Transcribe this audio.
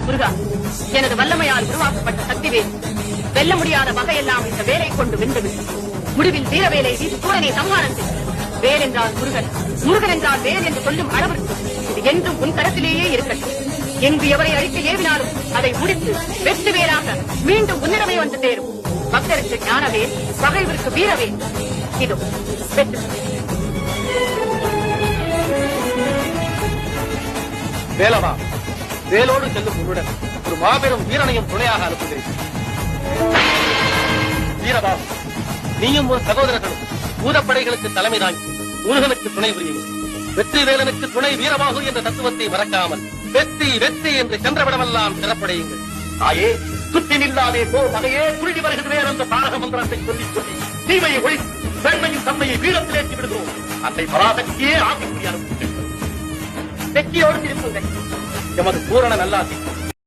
முருகா, எனது வல்லமையால் உருவாக்கப்பட்ட சக்திவேல் வெல்ல முடியாத வகையெல்லாம் இந்த வேலை கொண்டு வென்றது. முடிவில் வீரவேலை சூரனை சம்ஹாரம் செய்யும். வேல் என்றால் முருகன், முருகன் என்றால் வேல் என்று சொல்லும் அளவிற்கு இது என்றும் உன் கரத்திலேயே இருக்கட்டும். எங்கு எவரை அழிக்க ஏவினாலும் அதை முடித்து வெற்றி வேலாக மீண்டும் உன்னிடமே வந்து சேரும். பக்தருக்கு ஞானவேல், பகைவருக்கு வீரவேல். இதோ வெற்றி. வேலவா, வேலோடு செல்லும் உன்னுடன் ஒரு மாபெரும் வீரனையும் துணையாக அனுப்புகிறேன். வீரபாபு, நீயும் ஒரு சகோதரர்களும் பூதப்படைகளுக்கு தலைமை தாங்கி முருகனுக்கு துணை புரியும். வெற்றி வேலனுக்கு துணை வீரபாகு என்ற தத்துவத்தை மறக்காமல் வெற்றி வெற்றி என்று சென்றவிடமெல்லாம் சிறப்படையுங்கள். தாயே, சுற்றி நில்லாதே போ வகையே துருகி வருகிறேன் என்ற தாரக மந்திரத்தை சொல்லி சொல்லி தீமையை ஒழித்து பெண்மையின் தன்மையை வீரத்திலேற்றி விடுகிறோம். அன்னை பராசக்தியே ஆசைக்குரிய அனுப்புகிறேன். வெற்றியோடு திருப்புங்கள். எமது பூரண நல்லாசி